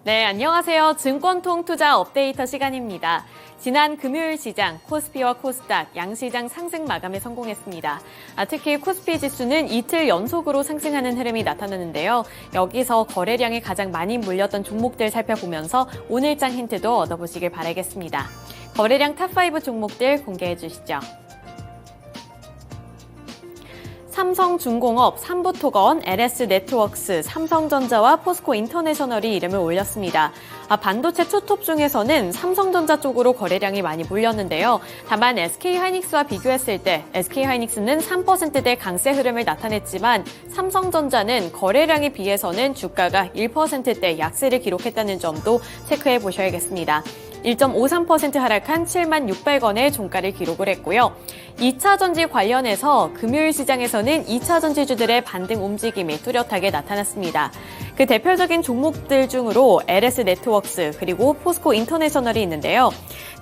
네, 안녕하세요. 증권통 투자 업데이터 시간입니다. 지난 금요일 시장 코스피와 코스닥 양시장 상승 마감에 성공했습니다. 특히 코스피 지수는 이틀 연속으로 상승하는 흐름이 나타나는데요. 여기서 거래량이 가장 많이 몰렸던 종목들 살펴보면서 오늘장 힌트도 얻어보시길 바라겠습니다. 거래량 탑5 종목들 공개해 주시죠. 삼성중공업, 삼부토건, LS네트워크스, 삼성전자와 포스코인터내셔널이 이름을 올렸습니다. 반도체 투톱 중에서는 삼성전자 쪽으로 거래량이 많이 몰렸는데요. 다만 SK하이닉스와 비교했을 때 SK하이닉스는 3%대 강세 흐름을 나타냈지만 삼성전자는 거래량에 비해서는 주가가 1%대 약세를 기록했다는 점도 체크해 보셔야겠습니다. 1.53% 하락한 76,600원의 종가를 기록을 했고요. 2차전지 관련해서 금요일 시장에서는 2차전지주들의 반등 움직임이 뚜렷하게 나타났습니다. 그 대표적인 종목들 중으로 LS네트워크스 그리고 포스코인터내셔널이 있는데요.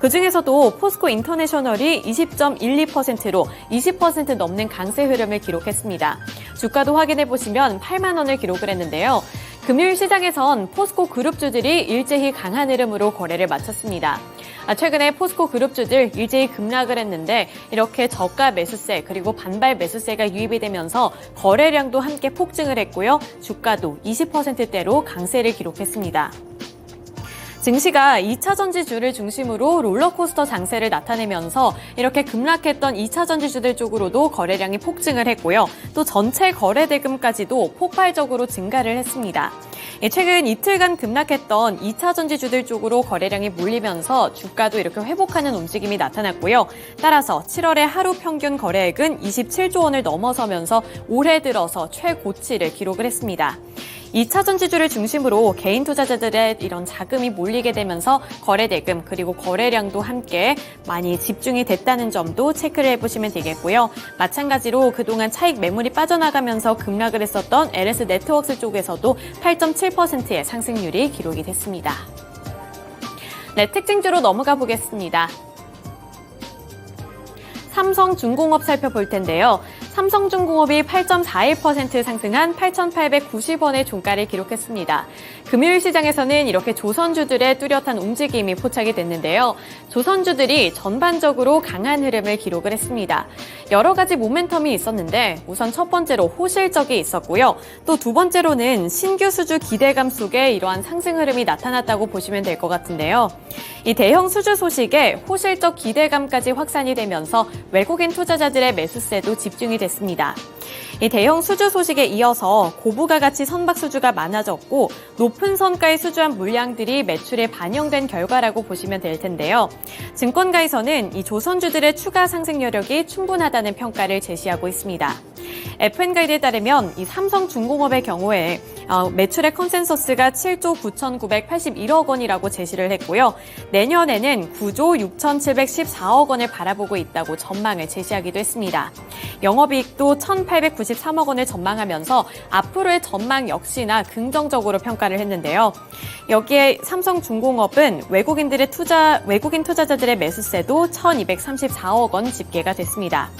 그중에서도 포스코인터내셔널이 20.12%로 20% 넘는 강세 흐름을 기록했습니다. 주가도 확인해 보시면 8만 원을 기록을 했는데요. 금요일 시장에선 포스코 그룹주들이 일제히 강한 흐름으로 거래를 마쳤습니다. 최근에 포스코 그룹주들 일제히 급락을 했는데 이렇게 저가 매수세 그리고 반발 매수세가 유입이 되면서 거래량도 함께 폭증을 했고요. 주가도 20%대로 강세를 기록했습니다. 증시가 2차전지주를 중심으로 롤러코스터 장세를 나타내면서 이렇게 급락했던 2차전지주들 쪽으로도 거래량이 폭증을 했고요. 또 전체 거래대금까지도 폭발적으로 증가를 했습니다. 최근 이틀간 급락했던 2차전지주들 쪽으로 거래량이 몰리면서 주가도 이렇게 회복하는 움직임이 나타났고요. 따라서 7월의 하루 평균 거래액은 27조 원을 넘어서면서 올해 들어서 최고치를 기록을 했습니다. 2차전지주를 중심으로 개인 투자자들의 이런 자금이 몰리게 되면서 거래대금 그리고 거래량도 함께 많이 집중이 됐다는 점도 체크를 해보시면 되겠고요. 마찬가지로 그동안 차익 매물이 빠져나가면서 급락을 했었던 LS네트워크스 쪽에서도 8.7%의 상승률이 기록이 됐습니다. 네, 특징주로 넘어가 보겠습니다. 삼성중공업 살펴볼 텐데요. 삼성중공업이 8.41% 상승한 8,890원의 종가를 기록했습니다. 금요일 시장에서는 이렇게 조선주들의 뚜렷한 움직임이 포착이 됐는데요. 조선주들이 전반적으로 강한 흐름을 기록을 했습니다. 여러 가지 모멘텀이 있었는데 우선 첫 번째로 호실적이 있었고요. 또 두 번째로는 신규 수주 기대감 속에 이러한 상승 흐름이 나타났다고 보시면 될 것 같은데요. 이 대형 수주 소식에 호실적 기대감까지 확산이 되면서 외국인 투자자들의 매수세도 집중이 됐습니다. 이 대형 수주 소식에 이어서 고부가 가치 선박 수주가 많아졌고 높은 선가에 수주한 물량들이 매출에 반영된 결과라고 보시면 될 텐데요. 증권가에서는 이 조선주들의 추가 상승 여력이 충분하다는 평가를 제시하고 있습니다. FN가이드에 따르면 이 삼성중공업의 경우에 매출의 컨센서스가 7조 9,981억 원이라고 제시를 했고요. 내년에는 9조 6,714억 원을 바라보고 있다고 전망을 제시하기도 했습니다. 영업이익도 1,893억 원을 전망하면서 앞으로의 전망 역시나 긍정적으로 평가를 했는데요. 여기에 삼성중공업은 외국인 투자자들의 매수세도 1,234억 원 집계가 됐습니다.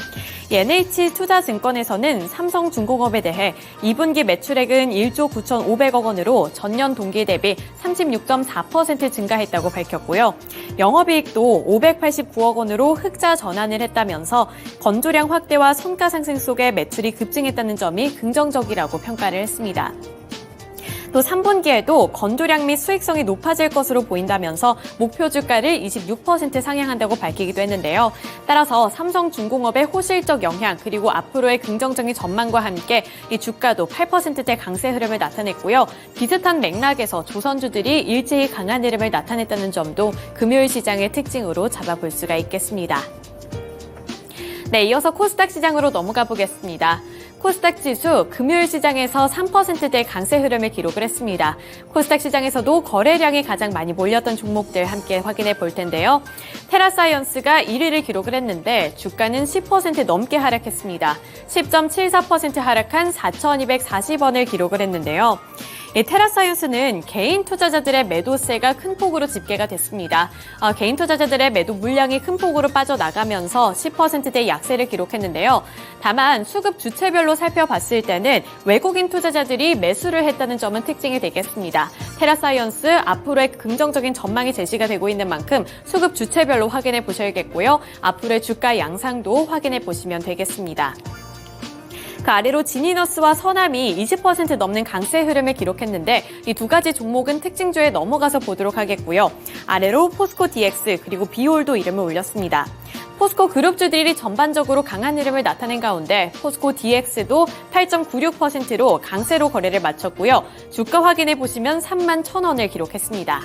NH투자증권에서는 삼성중공업에 대해 2분기 매출액은 1조 9,500억 원으로 전년 동기 대비 36.4% 증가했다고 밝혔고요. 영업이익도 589억 원으로 흑자 전환을 했다면서 건조량 확대와 선가 상승 속에 매출이 급증했다는 점이 긍정적이라고 평가를 했습니다. 또 3분기에도 건조량 및 수익성이 높아질 것으로 보인다면서 목표 주가를 26% 상향한다고 밝히기도 했는데요. 따라서 삼성중공업의 호실적 영향 그리고 앞으로의 긍정적인 전망과 함께 이 주가도 8%대 강세 흐름을 나타냈고요. 비슷한 맥락에서 조선주들이 일제히 강한 흐름을 나타냈다는 점도 금요일 시장의 특징으로 잡아볼 수가 있겠습니다. 네, 이어서 코스닥 시장으로 넘어가 보겠습니다. 코스닥 지수 금요일 시장에서 3%대 강세 흐름을 기록을 했습니다. 코스닥 시장에서도 거래량이 가장 많이 몰렸던 종목들 함께 확인해 볼 텐데요. 테라사이언스가 1위를 기록을 했는데 주가는 10% 넘게 하락했습니다. 10.74% 하락한 4,240원을 기록을 했는데요. 이 테라사이언스는 개인 투자자들의 매도세가 큰 폭으로 집계가 됐습니다. 개인 투자자들의 매도 물량이 큰 폭으로 빠져나가면서 10%대 약세를 기록했는데요. 다만 수급 주체별로 살펴봤을 때는 외국인 투자자들이 매수를 했다는 점은 특징이 되겠습니다. 테라사이언스 앞으로의 긍정적인 전망이 제시가 되고 있는 만큼 수급 주체별로 확인해 보셔야겠고요. 앞으로의 주가 양상도 확인해 보시면 되겠습니다. 그 아래로 지니너스와 서남이 20% 넘는 강세 흐름을 기록했는데 이 두 가지 종목은 특징주에 넘어가서 보도록 하겠고요. 아래로 포스코 DX 그리고 비올도 이름을 올렸습니다. 포스코 그룹주들이 전반적으로 강한 흐름을 나타낸 가운데 포스코 DX도 8.96%로 강세로 거래를 마쳤고요. 주가 확인해 보시면 31,000원을 기록했습니다.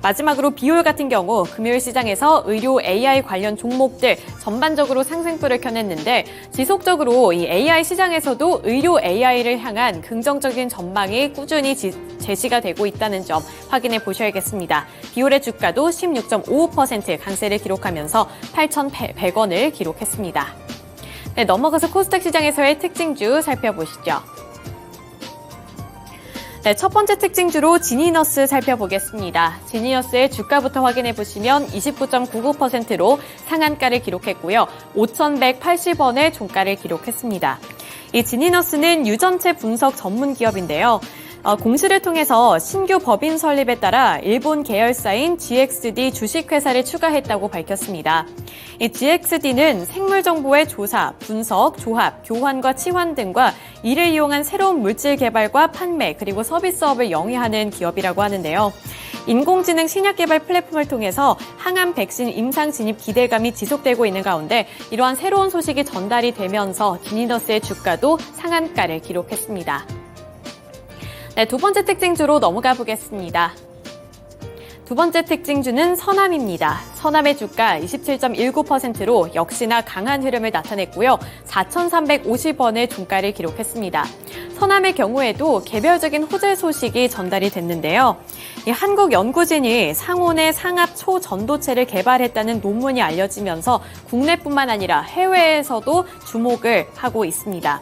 마지막으로 비올 같은 경우 금요일 시장에서 의료 AI 관련 종목들 전반적으로 상승불을 켜냈는데 지속적으로 이 AI 시장에서도 의료 AI를 향한 긍정적인 전망이 꾸준히 제시가 되고 있다는 점 확인해 보셔야겠습니다. 비올의 주가도 16.55% 강세를 기록하면서 8,100원을 기록했습니다. 네, 넘어가서 코스닥 시장에서의 특징주 살펴보시죠. 네, 첫 번째 특징주로 지니너스 살펴보겠습니다. 지니너스의 주가부터 확인해 보시면 29.99%로 상한가를 기록했고요. 5,180원의 종가를 기록했습니다. 이 지니너스는 유전체 분석 전문 기업인데요. 공시를 통해서 신규 법인 설립에 따라 일본 계열사인 GXD 주식회사를 추가했다고 밝혔습니다. 이 GXD는 생물 정보의 조사, 분석, 조합, 교환과 치환 등과 이를 이용한 새로운 물질 개발과 판매 그리고 서비스업을 영위하는 기업이라고 하는데요. 인공지능 신약 개발 플랫폼을 통해서 항암 백신 임상 진입 기대감이 지속되고 있는 가운데 이러한 새로운 소식이 전달이 되면서 지니너스의 주가도 상한가를 기록했습니다. 네, 두 번째 특징주로 넘어가 보겠습니다. 두 번째 특징주는 서남입니다. 서남의 주가 27.19%로 역시나 강한 흐름을 나타냈고요. 4,350원의 종가를 기록했습니다. 서남의 경우에도 개별적인 호재 소식이 전달이 됐는데요. 이 한국연구진이 상온의 상압 초전도체를 개발했다는 논문이 알려지면서 국내뿐만 아니라 해외에서도 주목을 하고 있습니다.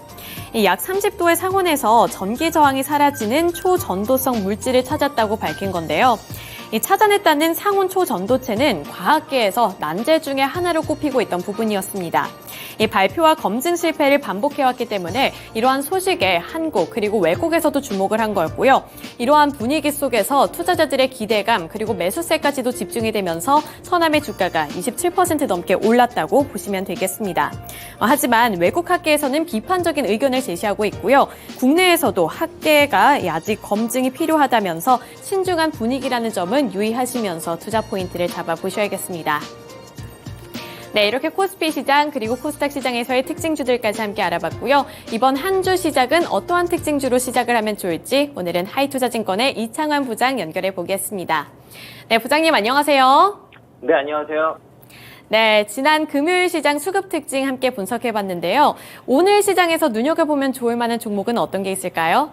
약 30도의 상온에서 전기 저항이 사라지는 초전도성 물질을 찾았다고 밝힌 건데요. 이 찾아냈다는 상온 초전도체는 과학계에서 난제 중에 하나로 꼽히고 있던 부분이었습니다. 이 발표와 검증 실패를 반복해왔기 때문에 이러한 소식에 한국 그리고 외국에서도 주목을 한 거였고요. 이러한 분위기 속에서 투자자들의 기대감 그리고 매수세까지도 집중이 되면서 서남의 주가가 27% 넘게 올랐다고 보시면 되겠습니다. 하지만 외국 학계에서는 비판적인 의견을 제시하고 있고요. 국내에서도 학계가 아직 검증이 필요하다면서 신중한 분위기라는 점은 유의하시면서 투자 포인트를 잡아보셔야겠습니다. 네, 이렇게 코스피 시장 그리고 코스닥 시장에서의 특징주들까지 함께 알아봤고요. 이번 한 주 시작은 어떠한 특징주로 시작을 하면 좋을지 오늘은 하이투자증권의 이창환 부장 연결해 보겠습니다. 네, 부장님 안녕하세요. 네, 안녕하세요. 네, 지난 금요일 시장 수급 특징 함께 분석해 봤는데요. 오늘 시장에서 눈여겨보면 좋을 만한 종목은 어떤 게 있을까요?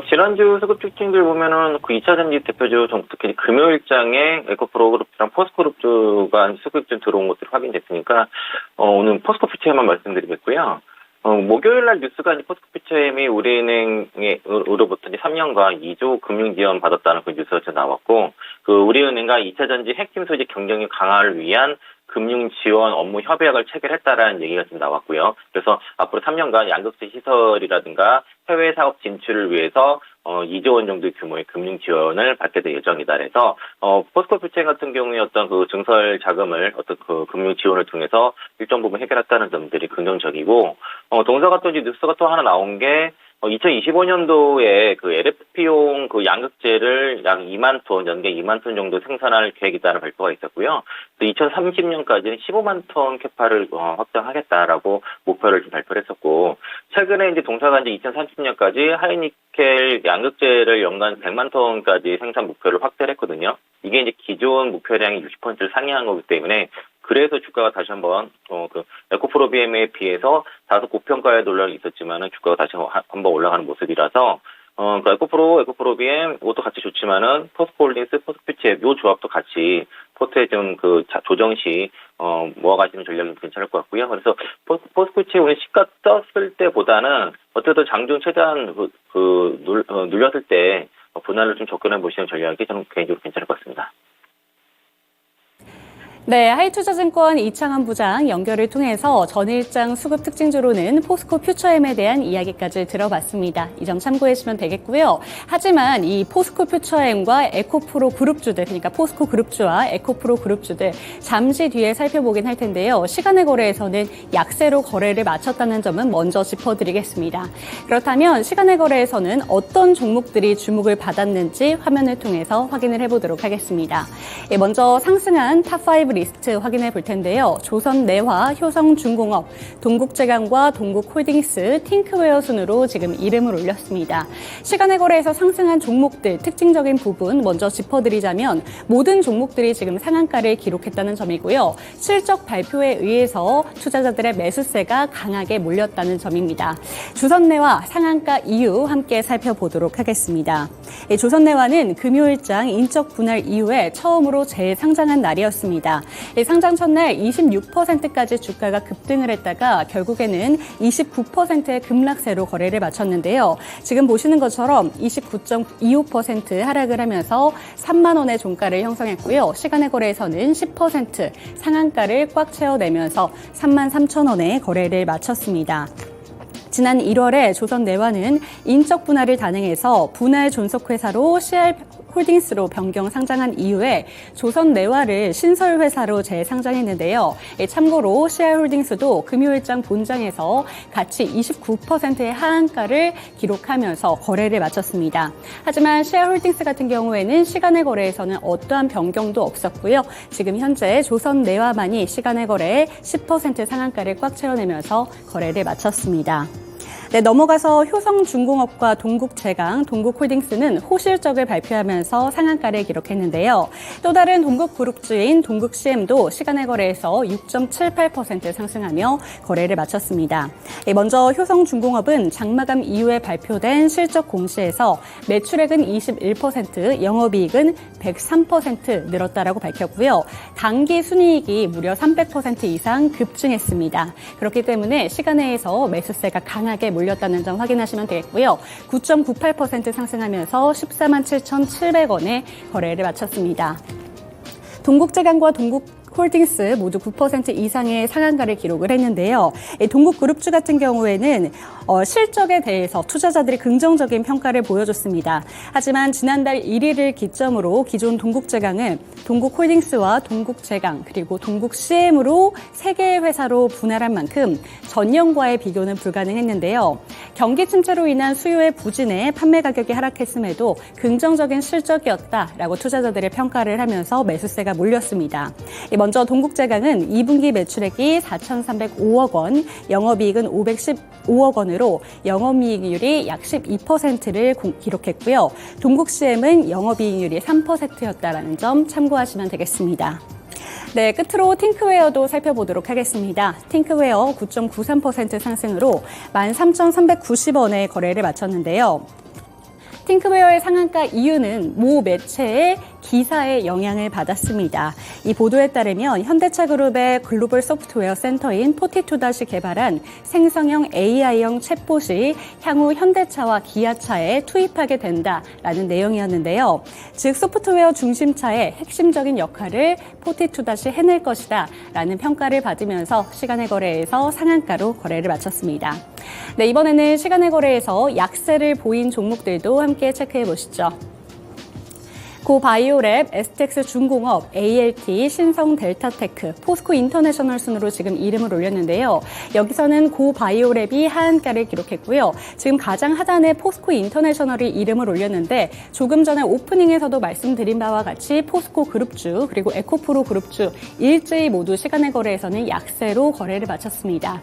지난주 수급 특징들 보면은 그 2차전지 대표주 종목 특히 금요일장에 에코프로그룹이랑 포스코그룹주가 수급 좀 들어온 것들이 확인됐으니까, 오늘 포스코퓨처에만 말씀드리겠고요. 목요일날 뉴스가 이제 포스코퓨처엠이 우리은행으로부터 3년간 2조 금융 지원 받았다는 그 뉴스가 나왔고, 그 우리은행과 2차전지 핵심 소재 경쟁력 강화를 위한 금융 지원 업무 협약을 체결했다라는 얘기가 좀 나왔고요. 그래서 앞으로 3년간 양극재 시설이라든가 해외 사업 진출을 위해서 2조 원 정도의 규모의 금융 지원을 받게 될 예정이다. 그래서 포스코퓨처 같은 경우에 어떤 그 증설 자금을 어떤 그 금융 지원을 통해서 일정 부분 해결했다는 점들이 긍정적이고, 동사가 또 이제 뉴스가 또 하나 나온 게 2025년도에 그 LFP용 그 양극재를 약 2만 톤, 연계 2만 톤 정도 생산할 계획이다라는 발표가 있었고요. 또 2030년까지는 15만 톤 캐파를 확장하겠다라고 목표를 좀 발표를 했었고, 최근에 이제 동사가 이제 2030년까지 하이니켈 양극재를 연간 100만 톤까지 생산 목표를 확대를 했거든요. 이게 이제 기존 목표량이 60%를 상회한 거기 때문에 그래서 주가가 다시 한번 그 에코프로비엠에 비해서 다소 고평가의 논란이 있었지만은 주가가 다시 한번 올라가는 모습이라서 그 에코프로비엠 이것도 같이 좋지만은 포스코홀딩스, 포스코퓨처 요 조합도 같이 포트에 좀 조정 시 모아가시는 전략이 괜찮을 것 같고요. 그래서 포스코치 오늘 시가 떴을 때보다는 어쨌든 장중 최대한 눌렸을 때 분할을 좀 접근해 보시는 전략이 저는 개인적으로 괜찮을 것 같습니다. 네, 하이투자증권 이창환 부장 연결을 통해서 전일장 수급 특징주로는 포스코 퓨처엠에 대한 이야기까지 들어봤습니다. 이 점 참고해 주시면 되겠고요. 하지만 이 포스코 퓨처엠과 에코프로 그룹주들, 그러니까 포스코 그룹주와 에코프로 그룹주들 잠시 뒤에 살펴보긴 할 텐데요. 시간의 거래에서는 약세로 거래를 마쳤다는 점은 먼저 짚어드리겠습니다. 그렇다면 시간의 거래에서는 어떤 종목들이 주목을 받았는지 화면을 통해서 확인을 해보도록 하겠습니다. 먼저 상승한 탑5 리스트 확인해 볼 텐데요. 조선내화, 효성중공업, 동국제강과 동국홀딩스, 팅크웨어 순으로 지금 이름을 올렸습니다. 시간의 거래에서 상승한 종목들 특징적인 부분 먼저 짚어드리자면 모든 종목들이 지금 상한가를 기록했다는 점이고요. 실적 발표에 의해서 투자자들의 매수세가 강하게 몰렸다는 점입니다. 조선내화 상한가 이유 함께 살펴보도록 하겠습니다. 조선내화는 금요일장 인적 분할 이후에 처음으로 재상장한 날이었습니다. 상장 첫날 26%까지 주가가 급등을 했다가 결국에는 29%의 급락세로 거래를 마쳤는데요. 지금 보시는 것처럼 29.25% 하락을 하면서 3만 원의 종가를 형성했고요. 시간의 거래에서는 10% 상한가를 꽉 채워내면서 3만 3천 원에 거래를 마쳤습니다. 지난 1월에 조선내화는 인적 분할을 단행해서 분할 존속회사로 CR홀딩스로 변경 상장한 이후에 조선내화를 신설회사로 재상장했는데요. 참고로 CR홀딩스도 금요일장 본장에서 같이 29%의 하한가를 기록하면서 거래를 마쳤습니다. 하지만 CR홀딩스 같은 경우에는 시간의 거래에서는 어떠한 변경도 없었고요. 지금 현재 조선내화만이 시간의 거래에 10% 상한가를 꽉 채워내면서 거래를 마쳤습니다. 네, 넘어가서 효성중공업과 동국제강, 동국홀딩스는 호실적을 발표하면서 상한가를 기록했는데요. 또 다른 동국그룹주인 동국CM도 시간의 거래에서 6.78% 상승하며 거래를 마쳤습니다. 먼저 효성중공업은 장마감 이후에 발표된 실적 공시에서 매출액은 21%, 영업이익은 103% 늘었다라고 밝혔고요. 당기 순이익이 무려 300% 이상 급증했습니다. 그렇기 때문에 시간외에서 매수세가 강하게 몰렸다는 점 확인하시면 되겠고요. 9.98% 상승하면서 14만 7,700원에 거래를 마쳤습니다. 동국제강과 동국홀딩스 모두 9% 이상의 상한가를 기록을 했는데요. 동국그룹주 같은 경우에는 실적에 대해서 투자자들이 긍정적인 평가를 보여줬습니다. 하지만 지난달 1일을 기점으로 기존 동국제강은 동국홀딩스와 동국제강 그리고 동국CM으로 3개의 회사로 분할한 만큼 전년과의 비교는 불가능했는데요. 경기 침체로 인한 수요의 부진에 판매 가격이 하락했음에도 긍정적인 실적이었다라고 투자자들의 평가를 하면서 매수세가 몰렸습니다. 먼저 동국제강은 2분기 매출액이 4,305억 원, 영업이익은 515억 원으로 영업이익률이 약 12%를 기록했고요. 동국CM은 영업이익률이 3%였다라는 점 참고하시면 되겠습니다. 네, 끝으로 팅크웨어도 살펴보도록 하겠습니다. 팅크웨어 9.93% 상승으로 13,390원에 거래를 마쳤는데요. 팅크웨어의 상한가 이유는 모 매체의 기사의 영향을 받았습니다. 이 보도에 따르면 현대차그룹의 글로벌 소프트웨어 센터인 포티투닷이 개발한 생성형 AI형 챗봇이 향후 현대차와 기아차에 투입하게 된다라는 내용이었는데요. 즉 소프트웨어 중심차의 핵심적인 역할을 포티투닷이 해낼 것이다 라는 평가를 받으면서 시간의 거래에서 상한가로 거래를 마쳤습니다. 네, 이번에는 시간의 거래에서 약세를 보인 종목들도 함께 체크해 보시죠. 고바이오랩, 에스텍스 중공업, ALT, 신성 델타테크, 포스코 인터내셔널 순으로 지금 이름을 올렸는데요. 여기서는 고바이오랩이 하한가를 기록했고요. 지금 가장 하단에 포스코 인터내셔널이 이름을 올렸는데 조금 전에 오프닝에서도 말씀드린 바와 같이 포스코 그룹주 그리고 에코프로 그룹주 일제히 모두 시간의 거래에서는 약세로 거래를 마쳤습니다.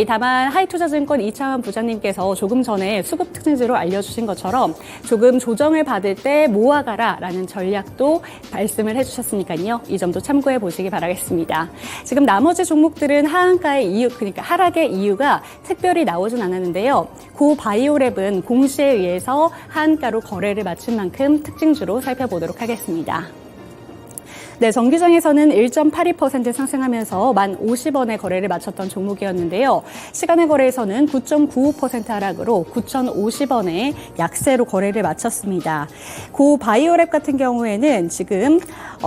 다만 하이투자증권 이창환 부장님께서 조금 전에 수급 특징주로 알려주신 것처럼 조금 조정을 받을 때 모아가라라는 전략도 말씀을 해주셨으니까요. 이 점도 참고해 보시기 바라겠습니다. 지금 나머지 종목들은 하한가의 이유, 그러니까 하락의 이유가 특별히 나오진 않았는데요. 고바이오랩은 공시에 의해서 하한가로 거래를 마친 만큼 특징주로 살펴보도록 하겠습니다. 네, 정기장에서는 1.82% 상승하면서 1,050원에 거래를 마쳤던 종목이었는데요. 시간의 거래에서는 9.95% 하락으로 9,050원에 약세로 거래를 마쳤습니다. 고 바이오랩 같은 경우에는 지금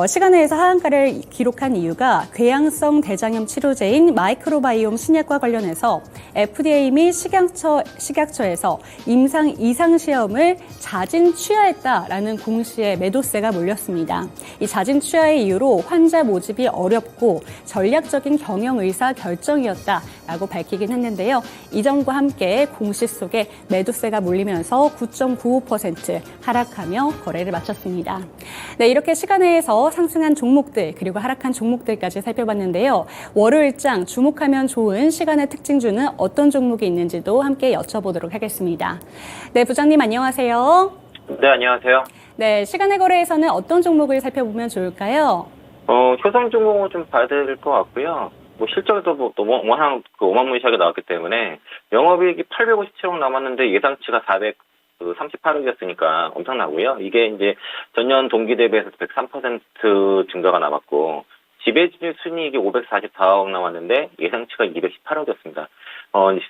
시간외에서 하한가를 기록한 이유가 궤양성 대장염 치료제인 마이크로바이옴 신약과 관련해서 FDA 및 식약처에서 임상 이상 시험을 자진 취하했다라는 공시에 매도세가 몰렸습니다. 이 자진 취하의 이유로 환자 모집이 어렵고 전략적인 경영 의사 결정이었다라고 밝히긴 했는데요. 이 점과 함께 공시 속에 매도세가 몰리면서 9.95% 하락하며 거래를 마쳤습니다. 네, 이렇게 시간외에서 상승한 종목들 그리고 하락한 종목들까지 살펴봤는데요. 월요일장 주목하면 좋은 시간의 특징주는 어떤 종목이 있는지도 함께 여쭤보도록 하겠습니다. 네, 부장님 안녕하세요. 네, 안녕하세요. 네, 시간의 거래에서는 어떤 종목을 살펴보면 좋을까요? 효성중공업 좀 봐야 될 것 같고요. 뭐 실적도 뭐 너무 어마무시하게 나왔기 때문에 영업이익이 857억 남았는데 예상치가 438억이었으니까 엄청나고요. 이게 이제 전년 동기 대비해서 103% 증가가 남았고 지배주주 순이익이 544억 나왔는데 예상치가 218억이었습니다.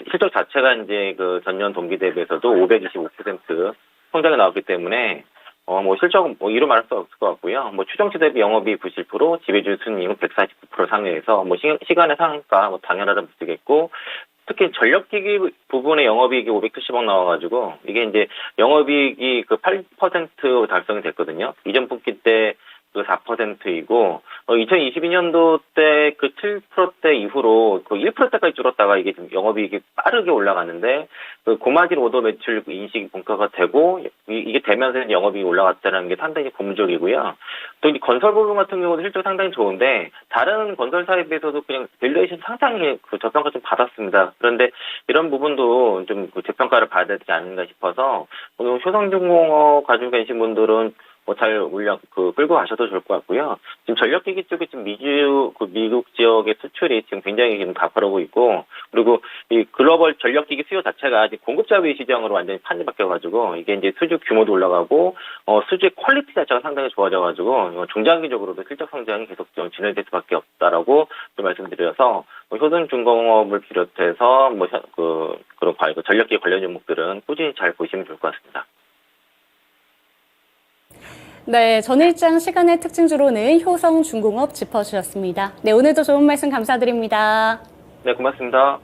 실적 자체가 이제 그 전년 동기 대비해서도 525% 성장이 나왔기 때문에 뭐 실적 이루 말할 수 없을 것 같고요. 뭐 추정치 대비 영업이익 90%, 지배주주 순이익은 149% 상회해서 뭐 시간의 상한가 뭐 당연하다 보시겠고 특히 전력기기 부분의 영업이익이 570억 나와가지고 이게 이제 영업이익이 그 8% 달성이 됐거든요. 이전 분기 때 그 4%이고 2022년도 때 그 7%대 이후로 그 1%대까지 줄었다가 이게 지금 영업이익이 빠르게 올라갔는데 그 고마진 오더 매출 인식이 본가가 되고 이게 되면서 영업이익이 올라갔다는 게 상당히 고무적이고요. 또 이 건설 부분 같은 경우도 실적 상당히 좋은데 다른 건설사에 비해서도 그냥 밸류에이션 상당히 그 저평가 좀 받았습니다. 그런데 이런 부분도 좀 그 재평가를 받아야 되지 않는가 싶어서 오늘 효성중공업 가지고 계신 분들은 잘 끌고 가셔도 좋을 것 같고요. 지금 전력기기 쪽에 지금 미국 지역의 수출이 지금 굉장히 지금 가파르고 있고, 그리고 이 글로벌 전력기기 수요 자체가 지금 공급자위 시장으로 완전히 판이 바뀌어가지고, 이게 이제 수주 규모도 올라가고, 수주의 퀄리티 자체가 상당히 좋아져가지고, 중장기적으로도 실적 성장이 계속 좀 진행될 수밖에 없다라고 좀 말씀드려서, 효성중공업을 비롯해서, 그런 전력기기 관련 종목들은 꾸준히 잘 보시면 좋을 것 같습니다. 네, 전일장 시간의 특징주로는 효성중공업 짚어주셨습니다. 네, 오늘도 좋은 말씀 감사드립니다. 네, 고맙습니다.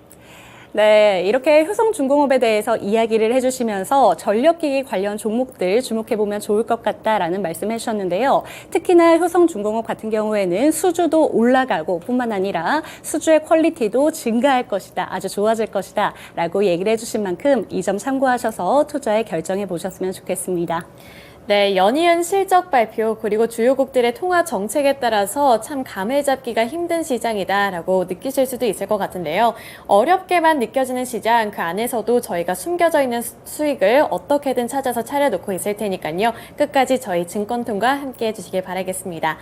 네, 이렇게 효성중공업에 대해서 이야기를 해주시면서 전력기기 관련 종목들 주목해보면 좋을 것 같다라는 말씀 해주셨는데요. 특히나 효성중공업 같은 경우에는 수주도 올라가고 뿐만 아니라 수주의 퀄리티도 증가할 것이다, 아주 좋아질 것이다 라고 얘기를 해주신 만큼 이 점 참고하셔서 투자에 결정해 보셨으면 좋겠습니다. 네, 연이은 실적 발표 그리고 주요국들의 통화 정책에 따라서 참 감을 잡기가 힘든 시장이다라고 느끼실 수도 있을 것 같은데요. 어렵게만 느껴지는 시장 그 안에서도 저희가 숨겨져 있는 수익을 어떻게든 찾아서 차려놓고 있을 테니까요. 끝까지 저희 증권통과 함께 해주시길 바라겠습니다.